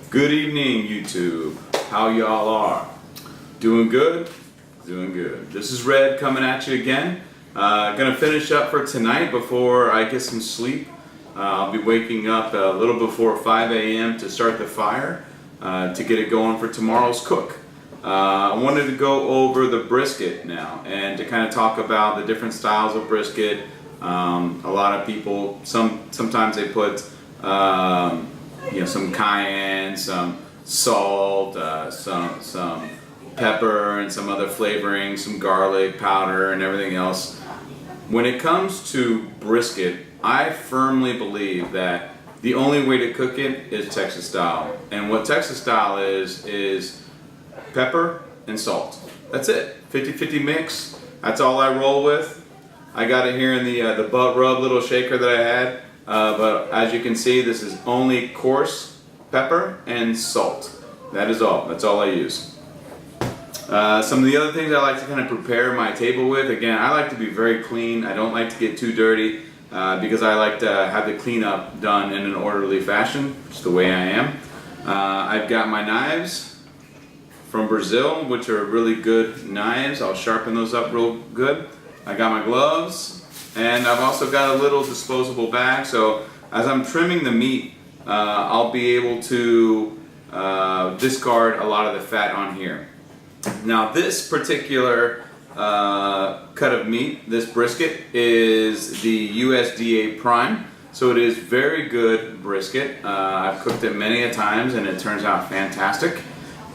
Good evening, YouTube. How y'all are? Doing good? Doing good. This is Red coming at you again. Gonna finish up for tonight before I get some sleep. I'll be waking up a little before 5 a.m. to start the fire to get it going for tomorrow's cook. I wanted to go over the brisket now and to kind of talk about the different styles of brisket. A lot of people, sometimes they put some cayenne, some salt, some pepper, and some other flavoring, some garlic powder, and everything else. When it comes to brisket, I firmly believe that the only way to cook it is Texas style. And what Texas style is pepper and salt. That's it. 50-50 mix. That's all I roll with. I got it here in the butt rub little shaker that I had. But as you can see, this is only coarse pepper and salt. That is all. That's all I use. Some of the other things I like to kind of prepare my table with, again, I like to be very clean. I don't like to get too dirty because I like to have the cleanup done in an orderly fashion, just the way I am. I've got my knives from Brazil, which are really good knives. I'll sharpen those up real good. I got my gloves. And I've also got a little disposable bag, so as I'm trimming the meat, I'll be able to discard a lot of the fat on here. Now this particular cut of meat, this brisket, is the USDA Prime, so it is very good brisket. I've cooked it many a times and it turns out fantastic.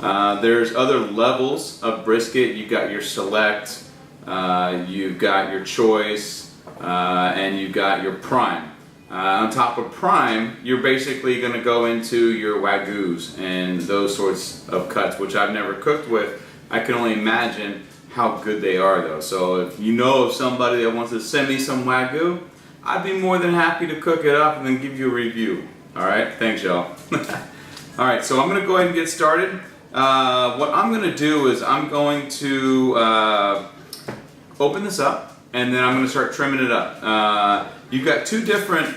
There's other levels of brisket. You've got your select, you've got your choice, and you've got your prime. On top of prime, you're basically going to go into your wagyus and those sorts of cuts, which I've never cooked with. I can only imagine how good they are though. So if you know of somebody that wants to send me some wagyu, I'd be more than happy to cook it up and then give you a review. Alright, thanks y'all. Alright, so I'm going to go ahead and get started. What I'm going to do is I'm going to open this up, and then I'm going to start trimming it up. You've got two different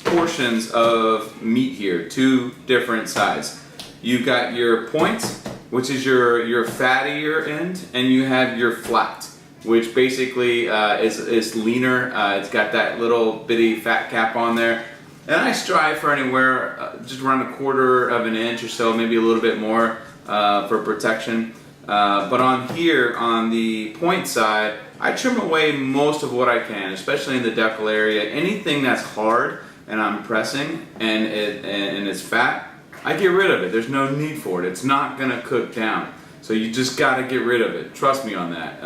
portions of meat here, two different sides. You've got your point, which is your fattier end, and you have your flat, which basically is leaner. It's got that little bitty fat cap on there. And I strive for anywhere just around 1/4 of an inch or so, maybe a little bit more for protection. But on here, on the point side, I trim away most of what I can, especially in the decal area. Anything that's hard and I'm pressing and it's fat, I get rid of it. There's no need for it. It's not going to cook down. So you just got to get rid of it. Trust me on that.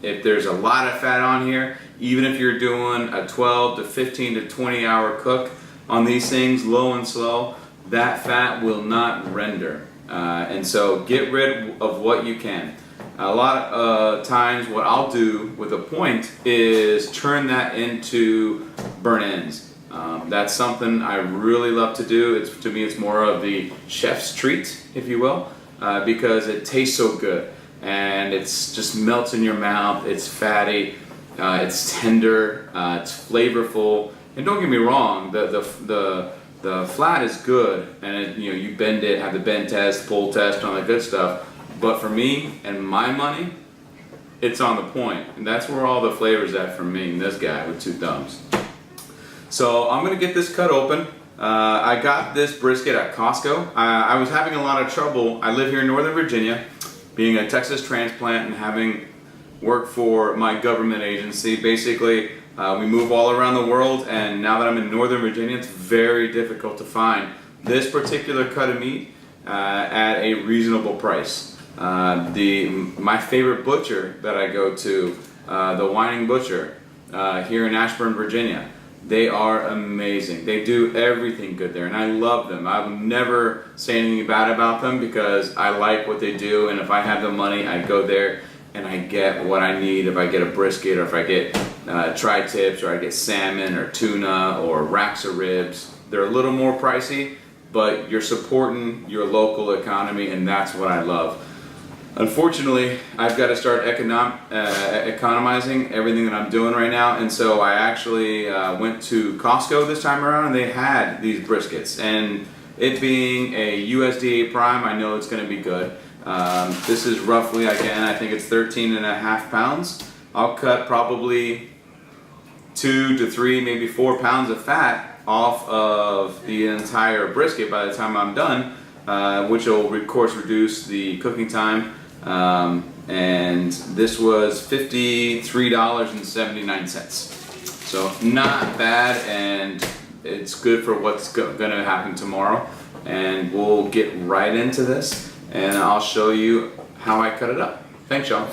If there's a lot of fat on here, even if you're doing a 12 to 15 to 20 hour cook on these things, low and slow, that fat will not render. And so get rid of what you can. A lot of times what I'll do with a point is turn that into burnt ends. That's something I really love to do. To me it's more of the chef's treat, if you will, because it tastes so good and it's just melts in your mouth. It's fatty, it's tender, it's flavorful, and don't get me wrong, the flat is good, and you bend it, have the bend test, pull test, all that good stuff. But for me and my money, it's on the point, and that's where all the flavor's at for me and this guy with two thumbs. So I'm gonna get this cut open. I got this brisket at Costco. I was having a lot of trouble. I live here in Northern Virginia, being a Texas transplant and having worked for my government agency. Basically, we move all around the world, and now that I'm in Northern Virginia, it's very difficult to find this particular cut of meat at a reasonable price. My favorite butcher that I go to, the Whining Butcher, here in Ashburn, Virginia, they are amazing. They do everything good there, and I love them. I will never say anything bad about them because I like what they do, and if I have the money, I go there and I get what I need. If I get a brisket, or if I get tri-tips, or I get salmon or tuna or racks of ribs, they're a little more pricey, but you're supporting your local economy, and that's what I love. Unfortunately, I've got to start economizing everything that I'm doing right now, and so I actually went to Costco this time around, and they had these briskets, and It being a USDA prime, I know it's going to be good. This is roughly, again, I think it's 13.5 pounds. I'll cut probably 2 to 3, maybe 4 pounds of fat off of the entire brisket by the time I'm done, which will of course reduce the cooking time. And this was $53.79. So not bad, and it's good for what's going to happen tomorrow. And we'll get right into this, and I'll show you how I cut it up. Thanks, y'all.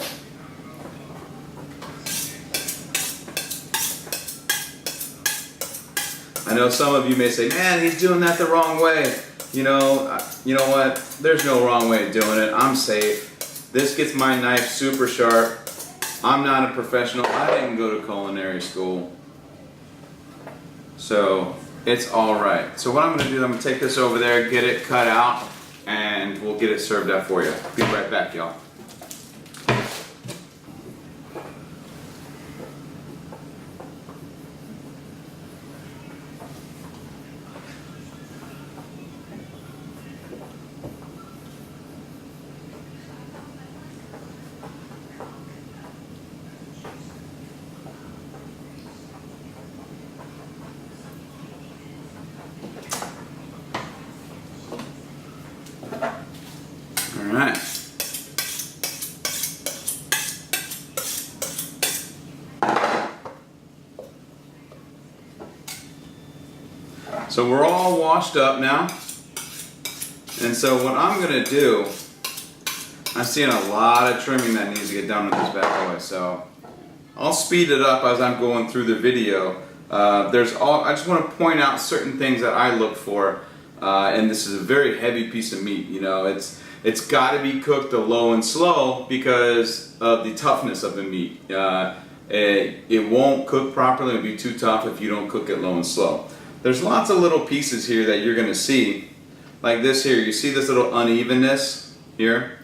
I know some of you may say, man, he's doing that the wrong way. You know what? There's no wrong way of doing it. I'm safe. This gets my knife super sharp. I'm not a professional. I didn't go to culinary school. So it's all right. So what I'm going to do, I'm going to take this over there, get it cut out, and we'll get it served up for you. Be right back, y'all. Alright. So we're all washed up now. And so what I'm going to do, I'm seeing a lot of trimming that needs to get done with this bad boy. So I'll speed it up as I'm going through the video. I just want to point out certain things that I look for. And this is a very heavy piece of meat. You know, it's got to be cooked low and slow because of the toughness of the meat. It won't cook properly. It'll be too tough if you don't cook it low and slow. There's lots of little pieces here that you're going to see, like this here. You see this little unevenness here?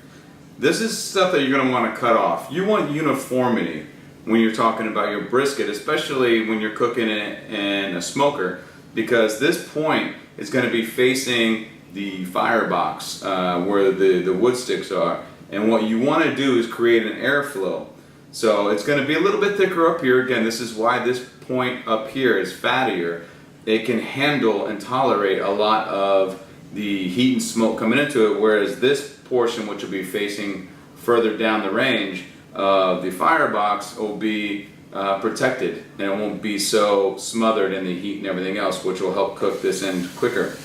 This is stuff that you're going to want to cut off. You want uniformity when you're talking about your brisket, especially when you're cooking it in a smoker, because this point is going to be facing the firebox where the wood sticks are, and what you want to do is create an airflow. So it's going to be a little bit thicker up here. Again, this is why this point up here is fattier. It can handle and tolerate a lot of the heat and smoke coming into it, whereas this portion, which will be facing further down the range of the firebox, will be protected, and it won't be so smothered in the heat and everything else, which will help cook this end quicker.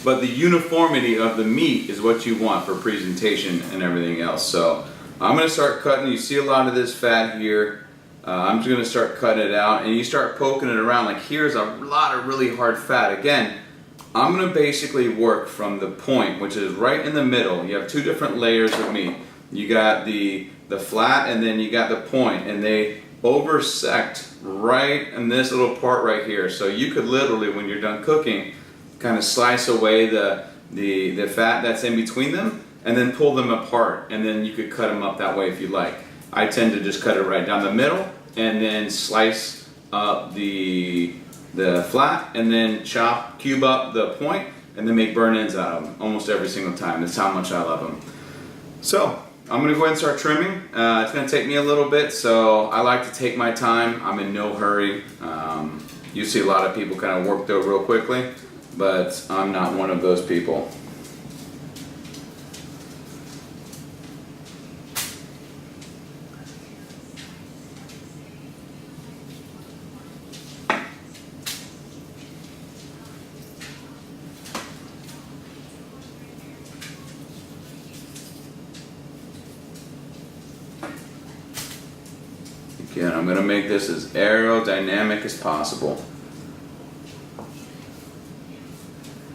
But the uniformity of the meat is what you want for presentation and everything else. So I'm going to start cutting. You see a lot of this fat here. I'm just going to start cutting it out, and you start poking it around. Like here's a lot of really hard fat. Again, I'm going to basically work from the point, which is right in the middle. You have two different layers of meat. You got the flat, and then you got the point, and they oversect right in this little part right here. So you could literally, when you're done cooking, kind of slice away the fat that's in between them, and then pull them apart, and then you could cut them up that way if you like. I tend to just cut it right down the middle, and then slice up the flat, and then cube up the point, and then make burn ends out of them almost every single time. That's how much I love them. So I'm going to go ahead and start trimming. It's going to take me a little bit, so I like to take my time. I'm in no hurry. You see a lot of people kind of work though real quickly, but I'm not one of those people. Again, I'm going to make this as aerodynamic as possible.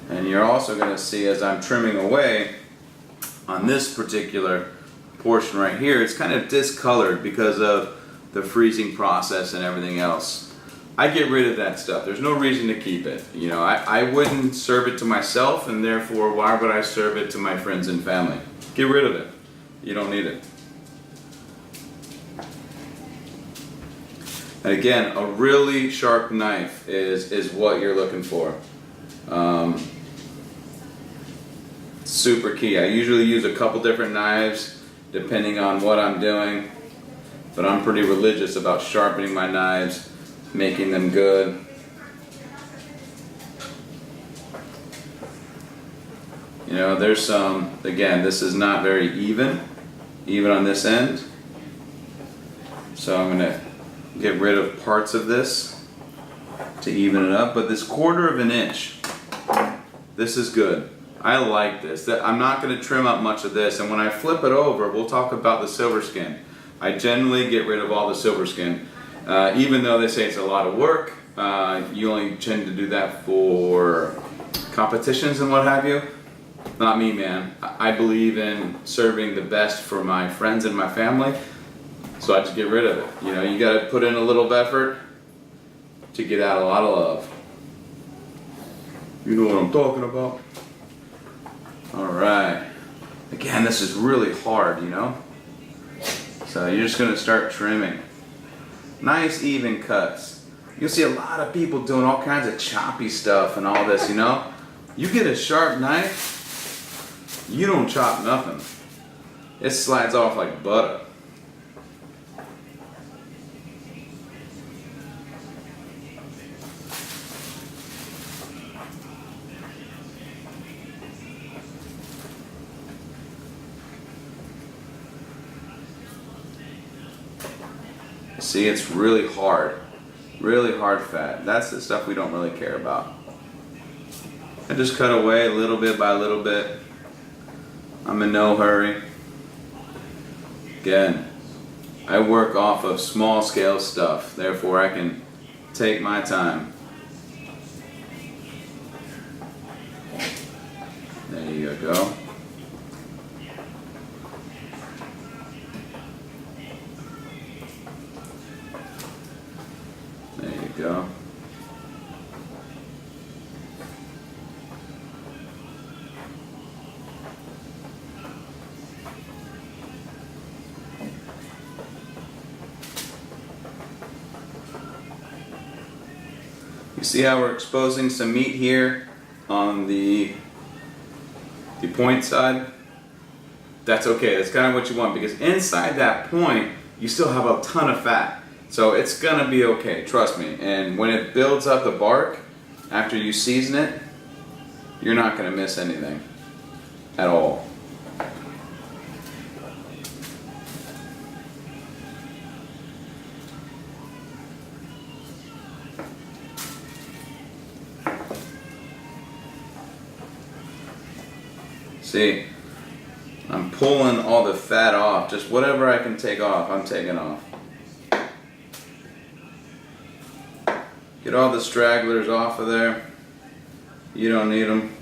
And you're also going to see as I'm trimming away on this particular portion right here, it's kind of discolored because of the freezing process and everything else. I get rid of that stuff. There's no reason to keep it. You know, I wouldn't serve it to myself, and therefore why would I serve it to my friends and family? Get rid of it. You don't need it. And again, a really sharp knife is what you're looking for. Super key. I usually use a couple different knives depending on what I'm doing, but I'm pretty religious about sharpening my knives, making them good. You know, there's some, again, this is not very even on this end. So I'm going to get rid of parts of this to even it up, but this 1/4 of an inch, this is good. I like this. I'm not going to trim up much of this, and when I flip it over, we'll talk about the silver skin. I generally get rid of all the silver skin. Even though they say it's a lot of work, you only tend to do that for competitions and what have you. Not me, man. I believe in serving the best for my friends and my family, so I just get rid of it. You know, you got to put in a little effort to get out a lot of love. You know what I'm talking about? Alright. Again, this is really hard, you know? So you're just going to start trimming. Nice even cuts. You'll see a lot of people doing all kinds of choppy stuff and all this, you know? You get a sharp knife, you don't chop nothing. It slides off like butter. See, it's really hard fat. That's the stuff we don't really care about. I just cut away little bit by little bit. I'm in no hurry. Again, I work off of small scale stuff, therefore I can take my time. There you go. There you go. You see how we're exposing some meat here on the point side? That's okay, that's kind of what you want, because inside that point you still have a ton of fat. So it's gonna be okay, trust me. And when it builds up the bark, after you season it, you're not gonna miss anything at all. See, I'm pulling all the fat off. Just whatever I can take off, I'm taking off. Get all the stragglers off of there. You don't need them.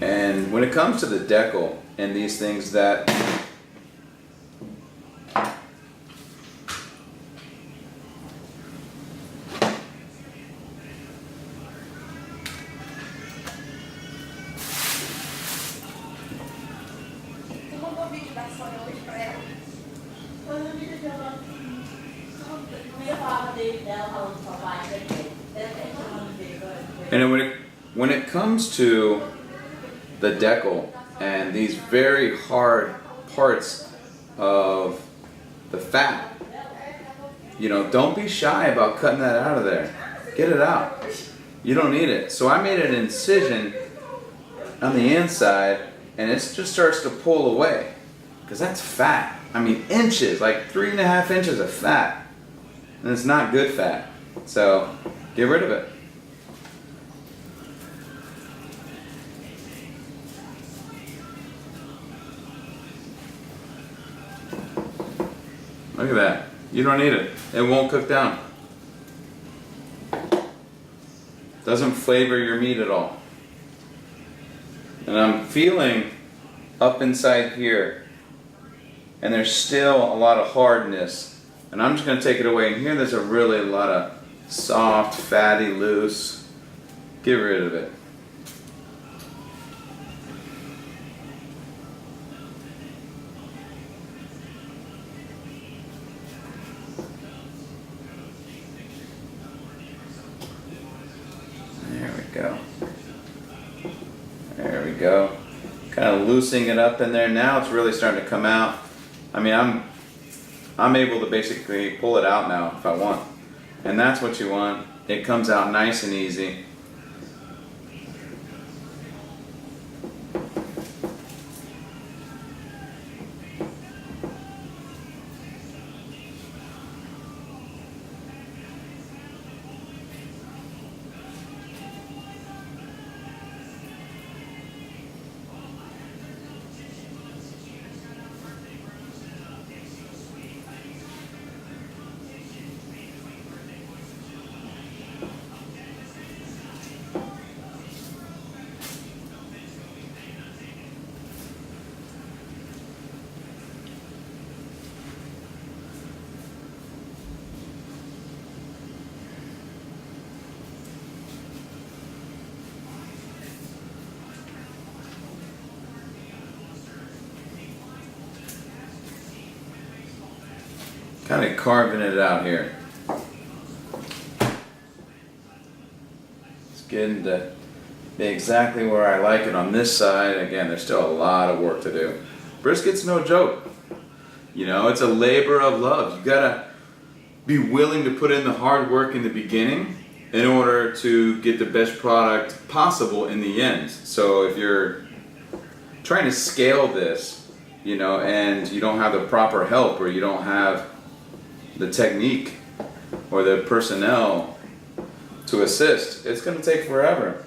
And when it comes to the decal and these things that and when it comes to the decal and these very hard parts of the fat, you know, don't be shy about cutting that out of there. Get it out. You don't need it. So I made an incision on the inside and it just starts to pull away, because that's fat. I mean, inches, like 3.5 inches of fat, and it's not good fat. So get rid of it. Look at that. You don't need it. It won't cook down. Doesn't flavor your meat at all. And I'm feeling up inside here, and there's still a lot of hardness. And I'm just going to take it away. And here there's a lot of soft, fatty, loose. Get rid of it. There we go. Kind of loosening it up in there. Now it's really starting to come out. I mean, I'm able to basically pull it out now if I want. And that's what you want. It comes out nice and easy. Kind of carving it out here. It's getting to be exactly where I like it on this side. Again, there's still a lot of work to do. Brisket's no joke. You know, it's a labor of love. You gotta be willing to put in the hard work in the beginning in order to get the best product possible in the end. So if you're trying to scale this, you know, and you don't have the proper help, or you don't have the technique or the personnel to assist, it's going to take forever.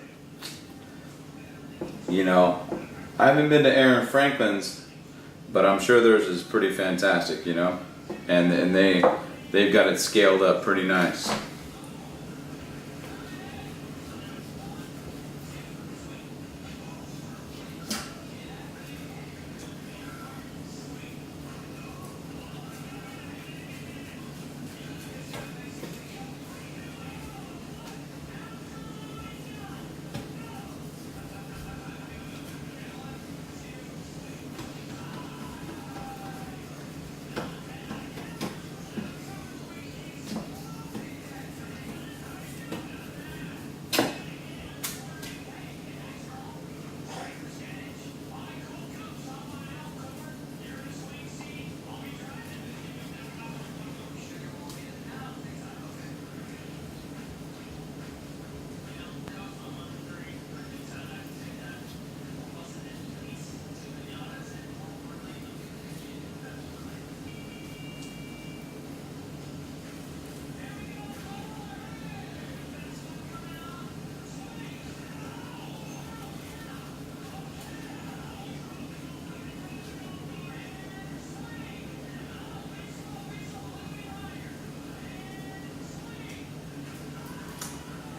You know, I haven't been to Aaron Franklin's, but I'm sure theirs is pretty fantastic, you know, and they've got it scaled up pretty nice.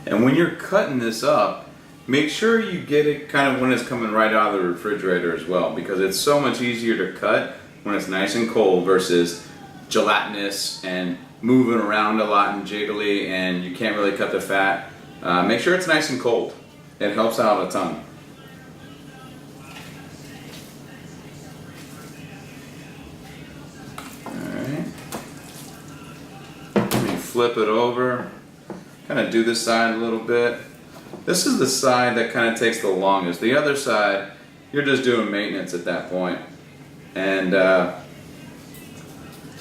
And when you're cutting this up, make sure you get it kind of when it's coming right out of the refrigerator as well, because it's so much easier to cut when it's nice and cold versus gelatinous and moving around a lot and jiggly, and you can't really cut the fat. Make sure it's nice and cold. It helps out a ton. Alright. Let me flip it over. Kind of do this side a little bit. This is the side that kind of takes the longest. The other side, you're just doing maintenance at that point. And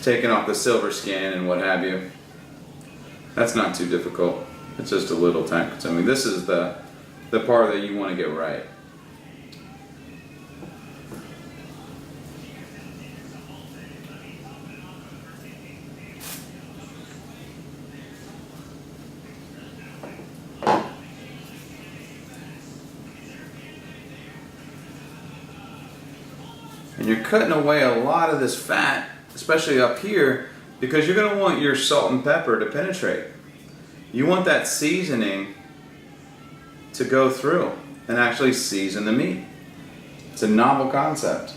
taking off the silver skin and what have you. That's not too difficult. It's just a little time consuming. This is the part that you want to get right. And you're cutting away a lot of this fat, especially up here, because you're going to want your salt and pepper to penetrate. You want that seasoning to go through and actually season the meat. It's a novel concept.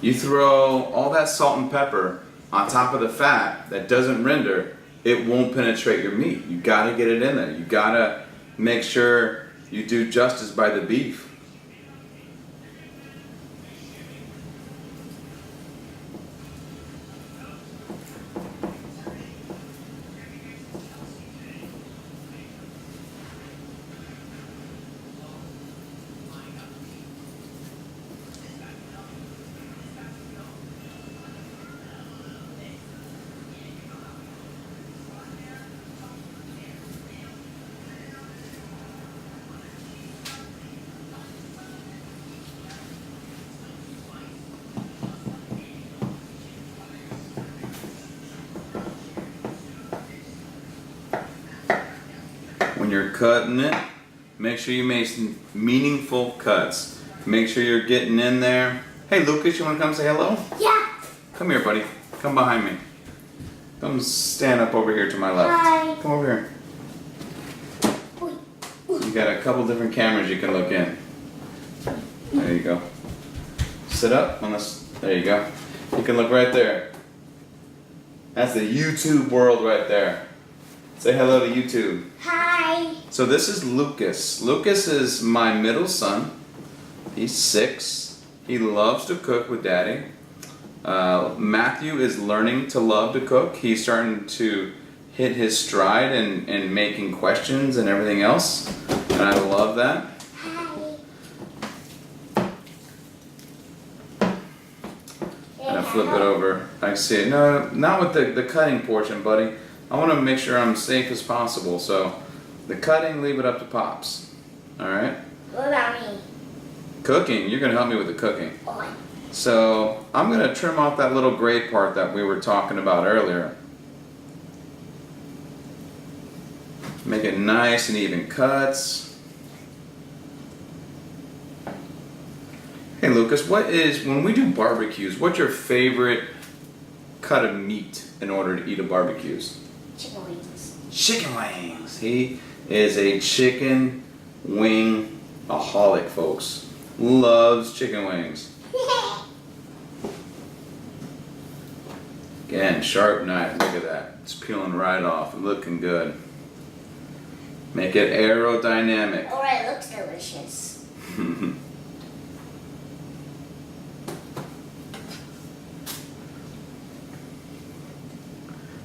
You throw all that salt and pepper on top of the fat that doesn't render, it won't penetrate your meat. You got to get it in there. You got to make sure you do justice by the beef. When you're cutting it, make sure you make some meaningful cuts. Make sure you're getting in there. Hey Lucas, you want to come say hello? Yeah. Come here, buddy. Come behind me. Come stand up over here to my left. Hi. Come over here. You got a couple different cameras you can look in. There you go. Sit up on this. There you go. You can look right there. That's the YouTube world right there. Say hello to YouTube. Hi. So this is Lucas. Lucas is my middle son. He's 6. He loves to cook with Daddy. Matthew is learning to love to cook. He's starting to hit his stride and making questions and everything else. And I love that. Hi. And I flip it over. I see it. No, not with the cutting portion, buddy. I want to make sure I'm safe as possible. So the cutting, leave it up to Pops. Alright? What about me? Cooking, you're going to help me with the cooking. Oh. So I'm going to trim off that little gray part that we were talking about earlier. Make it nice and even cuts. Hey Lucas, when we do barbecues, what's your favorite cut of meat in order to eat a barbecues? Chicken wings. Chicken wings. He is a chicken wing-aholic, folks. Loves chicken wings. Again, sharp knife. Look at that. It's peeling right off. Looking good. Make it aerodynamic. Alright, looks delicious.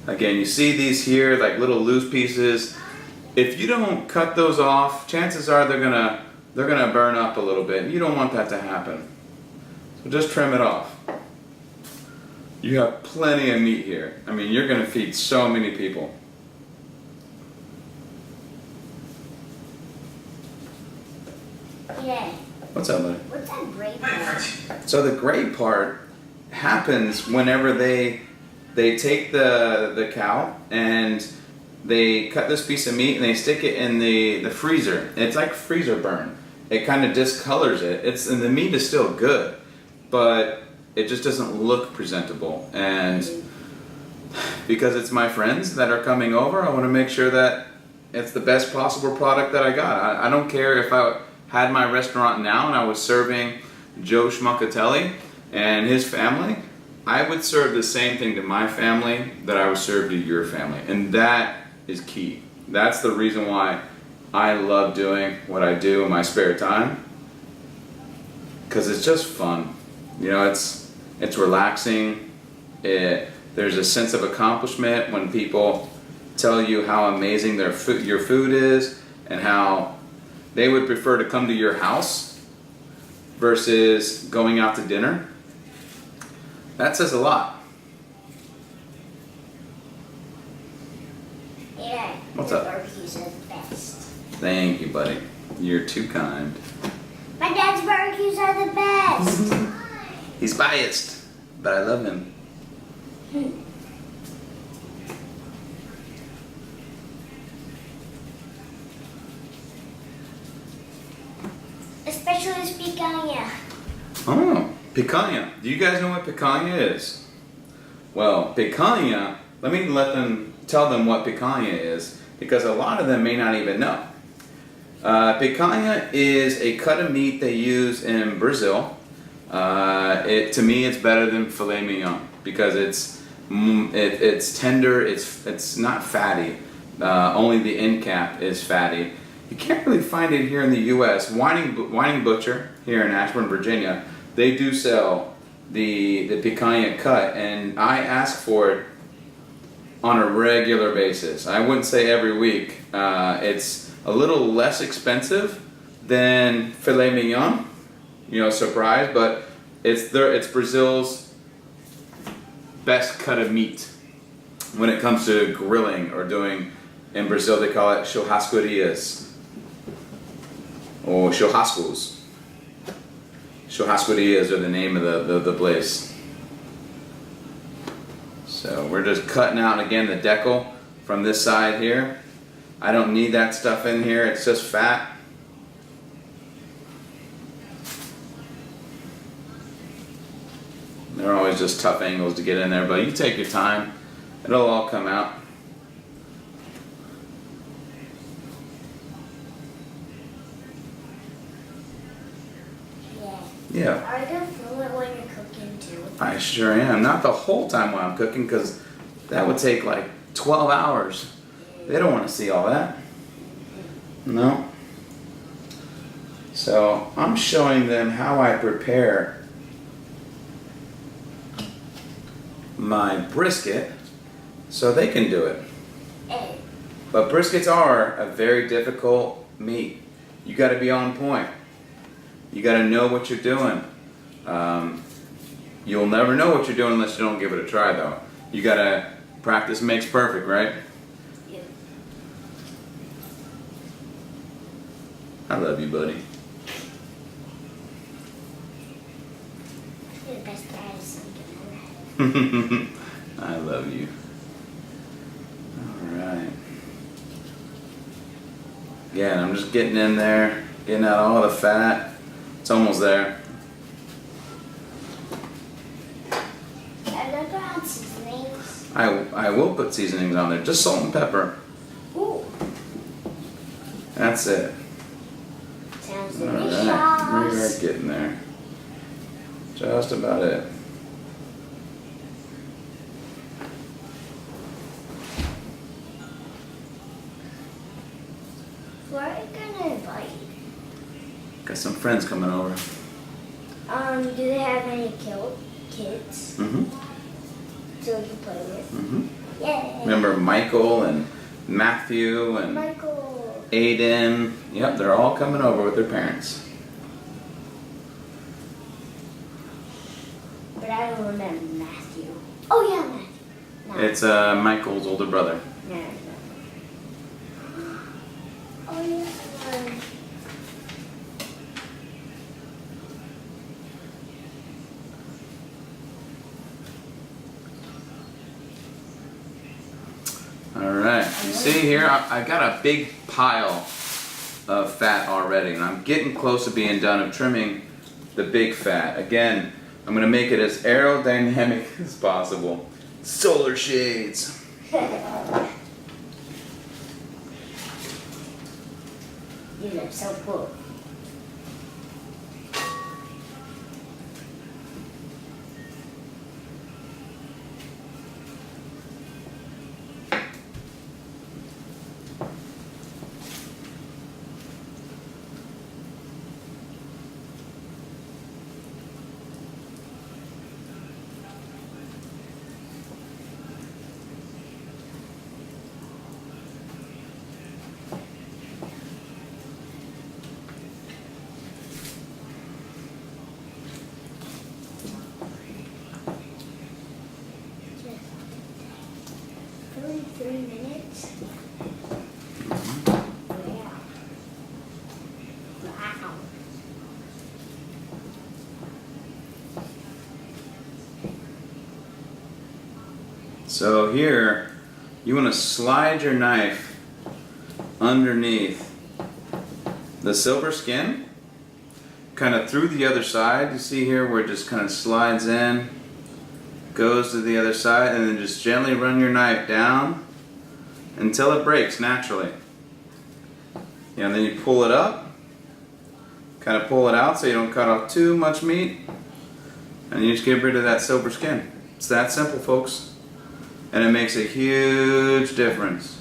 Again, you see these here, like little loose pieces. If you don't cut those off, chances are they're gonna burn up a little bit. You don't want that to happen. So just trim it off. You have plenty of meat here. I mean, you're gonna feed so many people. Yeah. What's up, buddy? What's that gray part? So the gray part happens whenever they take the cow and they cut this piece of meat and they stick it in the freezer. It's like freezer burn. It kind of discolors it. And the meat is still good, but it just doesn't look presentable. And because it's my friends that are coming over, I want to make sure that it's the best possible product that I got. I don't care if I had my restaurant now and I was serving Joe Schmuckatelli and his family. I would serve the same thing to my family that I would serve to your family. And that is key. That's the reason why I love doing what I do in my spare time. Because it's just fun. You know, it's relaxing. There's a sense of accomplishment when people tell you how amazing your food is and how they would prefer to come to your house versus going out to dinner. That says a lot. Yeah. What's the up? Barbecues are the best. Thank you, buddy. You're too kind. My dad's barbecues are the best. He's biased, but I love him. Especially this picanha. Oh, Picanha. Do you guys know what picanha is? Well, picanha, let them tell them what picanha is, because a lot of them may not even know. Picanha is a cut of meat they use in Brazil. To me, it's better than filet mignon because it's tender. It's not fatty. Only the end cap is fatty. You can't really find it here in the U.S. Whining Butcher here in Ashburn, Virginia, they do sell the picanha cut, and I ask for it on a regular basis. I wouldn't say every week. It's a little less expensive than filet mignon. Surprise, but it's Brazil's best cut of meat when it comes to grilling or doing. In Brazil, they call it churrascarias or churrascos. Churrascarias are the name of the place. So we're just cutting out again the decal from this side here. I don't need that stuff in here. It's just fat. They're always just tough angles to get in there, but you take your time. It'll all come out. Yeah. Are you going to film it when you're cooking too? I sure am. Not the whole time while I'm cooking, because that would take like 12 hours. They don't want to see all that. No. So I'm showing them how I prepare my brisket so they can do it. Hey. But briskets are a very difficult meat. You got to be on point. You got to know what you're doing. You'll never know what you're doing unless you don't give it a try, though. You got to practice makes perfect, right? Yeah. I love you, buddy. You're the best dad or something. I love you. All right. Yeah, I'm just getting in there, getting out all the fat. It's almost there. I look around seasonings. I will put seasonings on there, just salt and pepper. Ooh. That's it. Sounds All delicious. right, we're getting there. Just about it. Where are you gonna invite? Got some friends coming over. Do they have any kids? Mm-hmm. So we can play with? Mm-hmm. Yay! Remember Michael and Matthew and Michael. Aiden? Yep, they're all coming over with their parents. But I don't remember Matthew. Oh yeah, Matthew. No. It's Michael's older brother. No. Oh yeah. Alright, you see here, I got a big pile of fat already, and I'm getting close to being done of trimming the big fat. Again, I'm going to make it as aerodynamic as possible. Solar shades! You look so cool. Only 3 minutes. Yeah. Wow. So here, you want to slide your knife underneath the silver skin, kind of through the other side. You see here where it just kind of slides in, goes to the other side, and then just gently run your knife down until it breaks naturally. You know, and then you pull it up, kind of pull it out so you don't cut off too much meat, and you just get rid of that silver skin. It's that simple, folks, and it makes a huge difference.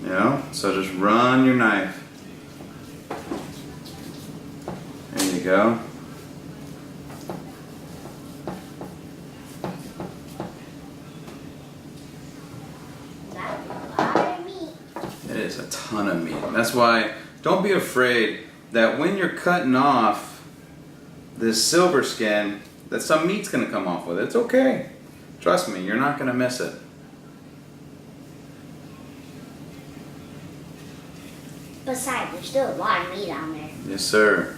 You know, so just run your knife. There you go. That's a lot of meat. It is a ton of meat. That's why don't be afraid that when you're cutting off this silver skin, that some meat's going to come off with it. It's okay. Trust me, you're not going to miss it. Besides, there's still a lot of meat on there. Yes, sir.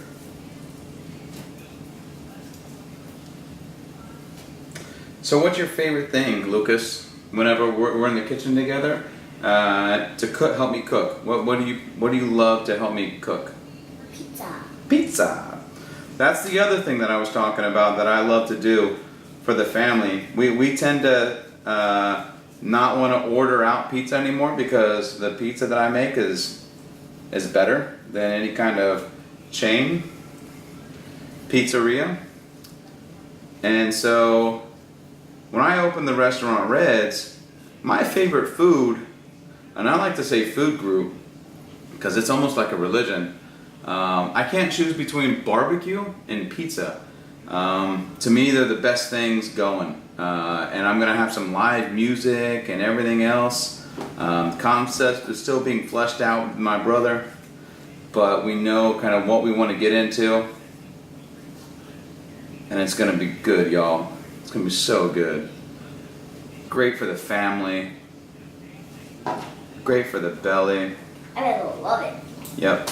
So what's your favorite thing, Lucas, whenever we're in the kitchen together, to cook, help me cook? What do you love to help me cook? Pizza. Pizza. That's the other thing that I was talking about that I love to do for the family. We tend to not want to order out pizza anymore because the pizza that I make is better than any kind of chain pizzeria. And so when I opened the restaurant Red's, my favorite food, and I like to say food group because it's almost like a religion, I can't choose between barbecue and pizza. To me, they're the best things going. And I'm going to have some live music and everything else. Concept is still being fleshed out with my brother, but we know kind of what we want to get into. And it's going to be good, y'all. It's going to be so good. Great for the family. Great for the belly. I will love it. Yep.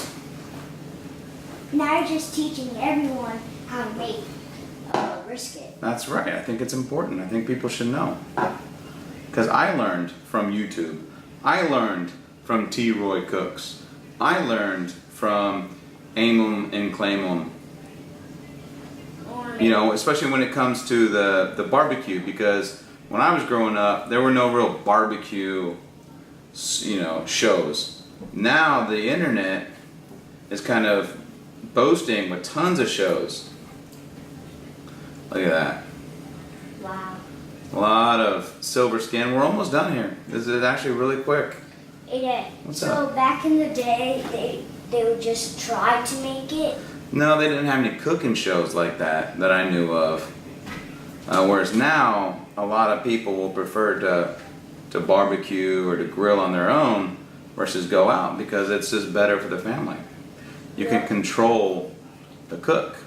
Now you're just teaching everyone how to make brisket. That's right. I think it's important. I think people should know. Because I learned from YouTube. I learned from T. Roy Cooks. I learned from Aimum and Claimum. You know, especially when it comes to the barbecue, because when I was growing up, there were no real barbecue, shows. Now the internet is kind of boasting with tons of shows. Look at that. Wow. A lot of silver skin. We're almost done here. This is actually really quick. What's so up? back in the day, they would just try to make it. No, they didn't have any cooking shows like that I knew of. Whereas now, a lot of people will prefer to barbecue or to grill on their own versus go out because it's just better for the family. You can control the cook.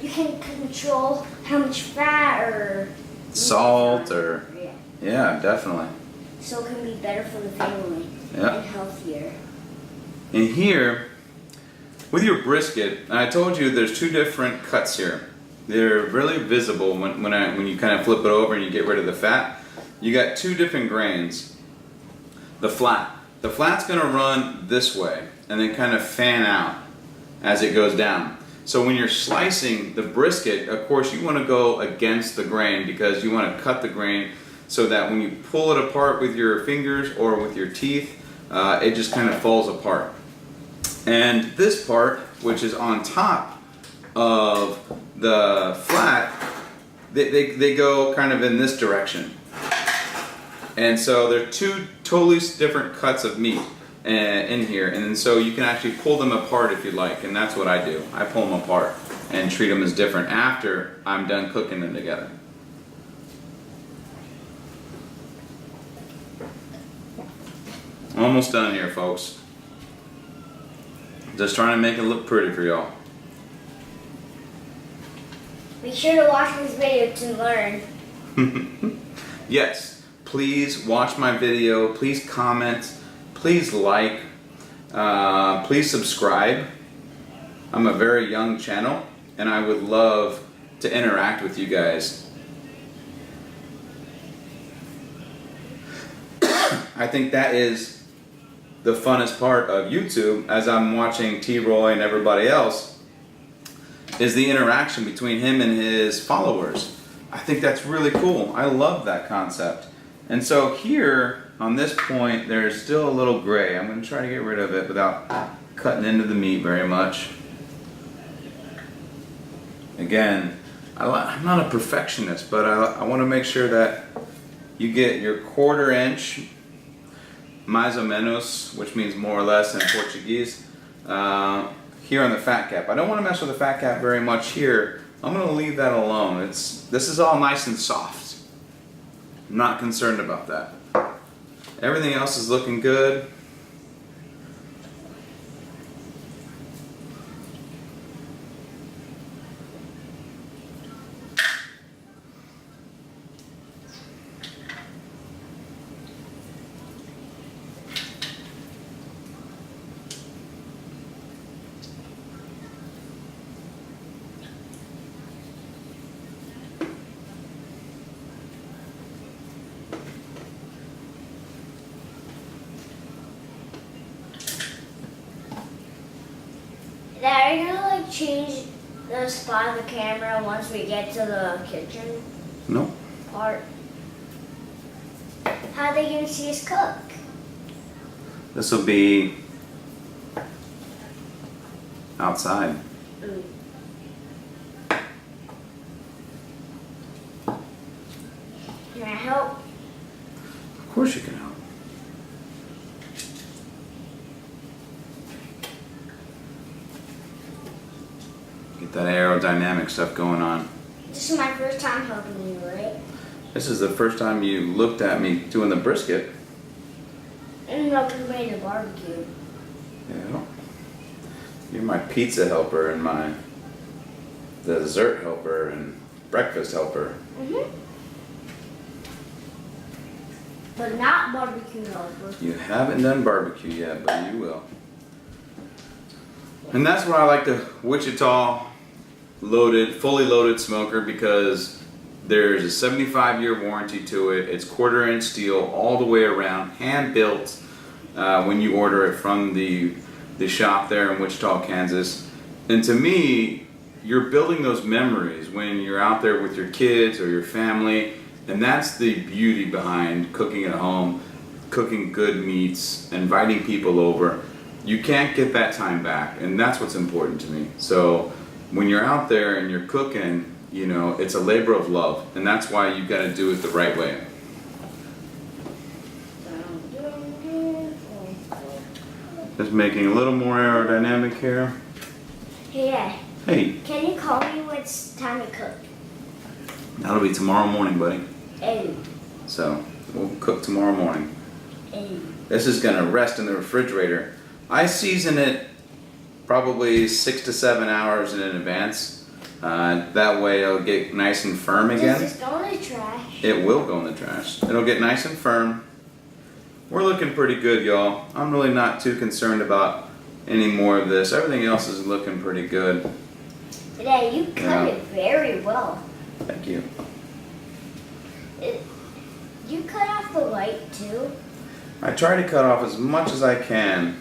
You can control how much fat or Salt or... Yeah, definitely. So it can be better for the family and healthier. And here, with your brisket, and I told you there's two different cuts here. They're really visible when you kind of flip it over and you get rid of the fat. You got two different grains. The flat's going to run this way and then kind of fan out as it goes down. So when you're slicing the brisket, of course you want to go against the grain because you want to cut the grain so that when you pull it apart with your fingers or with your teeth, it just kind of falls apart. And this part, which is on top of the flat, they go kind of in this direction. And so they're two totally different cuts of meat in here, and so you can actually pull them apart if you like, and that's what I do. I pull them apart and treat them as different after I'm done cooking them together. Almost done here, folks. Just trying to make it look pretty for y'all. Be sure to watch this video to learn. Yes, please watch my video, please comment, please like, please subscribe. I'm a very young channel and I would love to interact with you guys. I think that is the funnest part of YouTube as I'm watching T-Roy and everybody else is the interaction between him and his followers. I think that's really cool. I love that concept. And so here, on this point, there's still a little gray. I'm going to try to get rid of it without cutting into the meat very much. Again, I'm not a perfectionist, but I want to make sure that you get your 1/4 inch, mais ou menos, which means more or less in Portuguese, here on the fat cap. I don't want to mess with the fat cap very much here. I'm going to leave that alone. This is all nice and soft. I'm not concerned about that. Everything else is looking good. Dad, are you gonna like change the spot of the camera once we get to the kitchen No. part? How are they gonna see us cook? This will be outside. Mm. Can I help? Of course you can help. Get that aerodynamic stuff going on. This is my first time helping you, right? This is the first time you looked at me doing the brisket. And look, we made a barbecue. Yeah. You're my pizza helper and my dessert helper and breakfast helper. But not barbecue helper. You haven't done barbecue yet, but you will. And that's why I like the Wichita fully loaded smoker, because there's a 75-year warranty to it. It's 1/4 inch steel all the way around, hand built when you order it from the shop there in Wichita, Kansas. And to me, you're building those memories when you're out there with your kids or your family, and that's the beauty behind cooking at home, cooking good meats, inviting people over. You can't get that time back, and that's what's important to me. So when you're out there and you're cooking, you know, it's a labor of love, and that's why you got to do it the right way. Just making a little more aerodynamic here. Hey, Dad. Hey, Can you call me when it's time to cook? that'll be tomorrow morning, buddy. Hey. So we'll cook tomorrow morning. Hey. This is gonna rest in the refrigerator. I season it probably 6 to 7 hours in advance. That way it'll get nice and firm again. Does this go in the trash? It will go in the trash. It'll get nice and firm. We're looking pretty good, y'all. I'm really not too concerned about any more of this. Everything else is looking pretty good. Dad, you cut Yeah. it very well. Thank you. You cut off the light too? I try to cut off as much as I can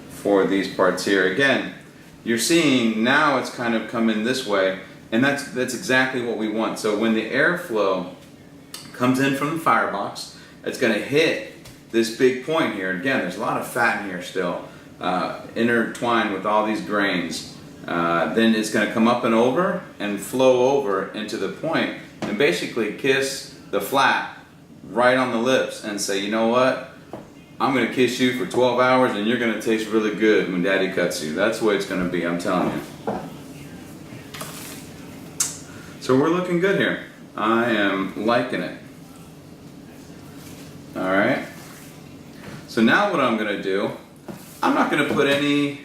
for these parts here. Again, you're seeing now it's kind of coming this way, and that's exactly what we want. So when the airflow comes in from the firebox, it's going to hit this big point here. Again, there's a lot of fat in here still, intertwined with all these grains. Then it's going to come up and over and flow over into the point and basically kiss the flat right on the lips and say, you know what? I'm going to kiss you for 12 hours and you're going to taste really good when Daddy cuts you. That's the way it's going to be, I'm telling you. So we're looking good here. I am liking it. Alright. So now what I'm going to do, I'm not going to put any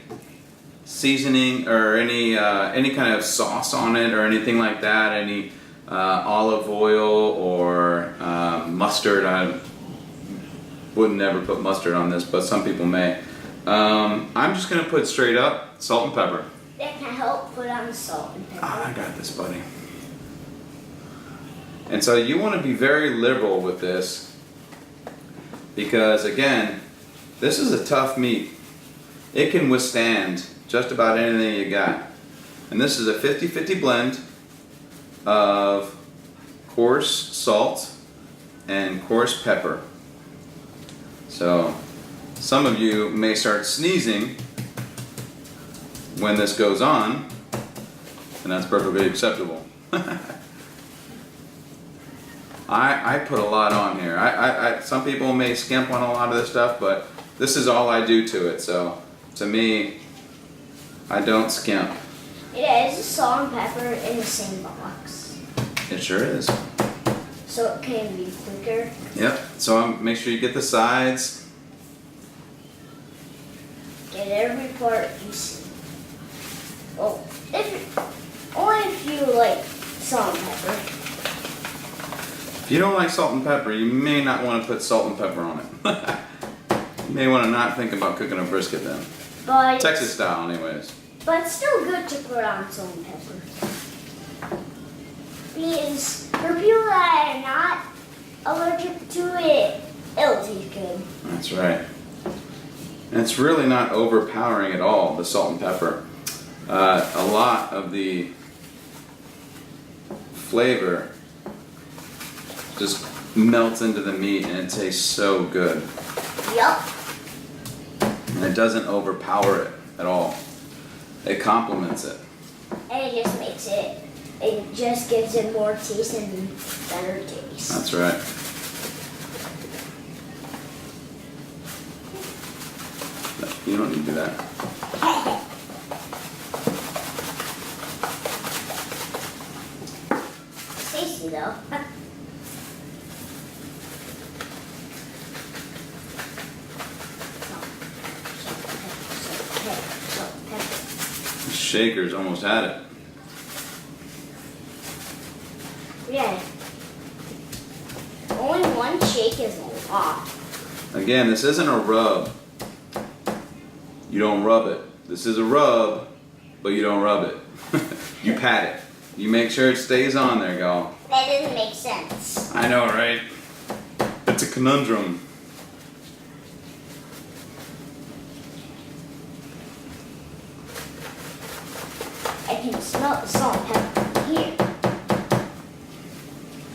seasoning or any kind of sauce on it or anything like that, any olive oil or mustard. I would never put mustard on this, but some people may. I'm just going to put straight up salt and pepper. That can help put on the salt and pepper. I got this, buddy. And so you want to be very liberal with this because, again, this is a tough meat. It can withstand just about anything you got. And this is a 50-50 blend of coarse salt and coarse pepper. So some of you may start sneezing when this goes on, and that's perfectly acceptable. I put a lot on here. Some people may skimp on a lot of this stuff, but this is all I do to it. So to me, I don't skimp. It is salt and pepper in the same box. It sure is. So it can be quicker. Yep. So make sure you get the sides. Get every part you see. Well, only if you like salt and pepper. If you don't like salt and pepper, you may not want to put salt and pepper on it. You may want to not think about cooking a brisket then. But Texas style anyways. But it's still good to put on salt and pepper. Because for people that are not allergic to it, it'll taste good. That's right. And it's really not overpowering at all, the salt and pepper. A lot of the flavor just melts into the meat and it tastes so good. Yup. And it doesn't overpower it at all. It complements it. And it just makes it just gives it more taste and better taste. That's right. You don't need to do that. It's tasty though. The shaker's almost had it. Yeah. Only one shake is a lot. Again, this isn't a rub. You don't rub it. This is a rub, but you don't rub it. You pat it. You make sure it stays on there, y'all. That doesn't make sense. I know, right? It's a conundrum. I can smell the salt and pepper here.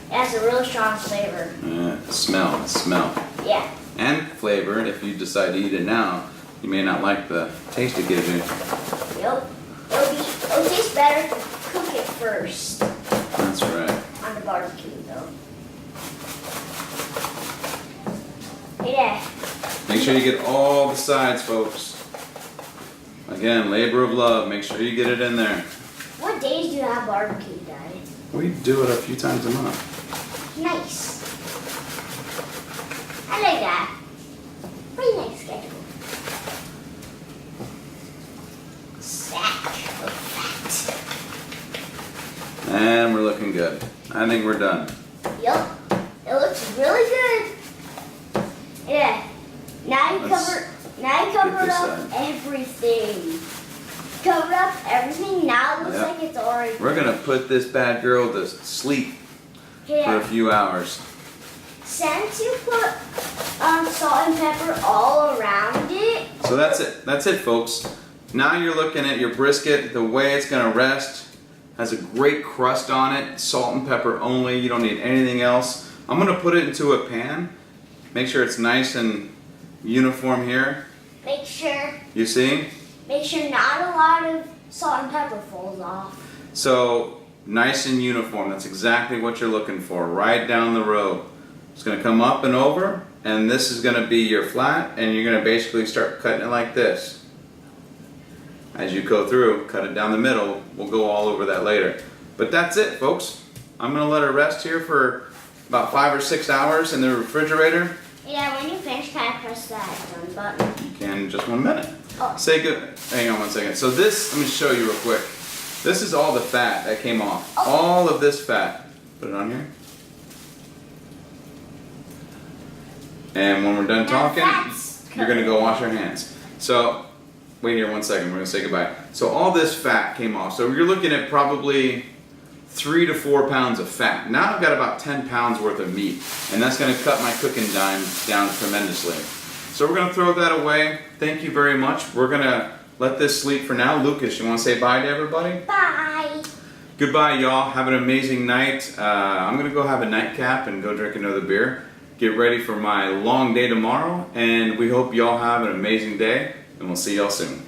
It has a really strong flavor. Smell. Yeah. And flavor, if you decide to eat it now, you may not like the taste it gives you. Yep. It'll taste better if you cook it first. That's right. On the barbecue though. Yeah. Make sure you get all the sides, folks. Again, labor of love. Make sure you get it in there. What days do you have barbecue, Daddy? We do it a few times a month. Nice. I like that. Pretty nice schedule. Sack of fat. And we're looking good. I think we're done. Yup. It looks really good. Yeah. Now you Let's covered this up side. everything. Covered up everything. Now it looks Yep. like it's already. We're gonna put this bad girl to sleep for a Yeah. few hours. Since you put salt and pepper all around it. So that's it. That's it, folks. Now you're looking at your brisket. The way it's gonna rest has a great crust on it. Salt and pepper only. You don't need anything else. I'm gonna put it into a pan. Make sure it's nice and uniform here. Make sure not a lot of salt and pepper falls off. So nice and uniform. That's exactly what you're looking for. Right down the row. It's gonna come up and over, and this is gonna be your flat, and you're gonna basically start cutting it like this. As you go through, cut it down the middle. We'll go all over that later. But that's it, folks. I'm gonna let it rest here for about 5 or 6 hours in the refrigerator. Yeah, when you finish, kind of press that done button. You can in just 1 minute. Oh. Say good. Hang on 1 second. So this, let me show you real quick. This is all the fat that came off. Oh. All of this fat. Put it on here. And when we're done Now talking, that's you're gonna go wash your hands. So, wait here 1 second. We're gonna say goodbye. So all this fat came off. So you're looking at probably 3 to 4 pounds of fat. Now I've got about 10 pounds worth of meat, and that's gonna cut my cooking time down tremendously. So we're gonna throw that away. Thank you very much. We're gonna let this sleep for now. Lucas, you want to say bye to everybody? Bye. Goodbye, y'all. Have an amazing night. I'm going to go have a nightcap and go drink another beer. Get ready for my long day tomorrow. And we hope y'all have an amazing day. And we'll see y'all soon.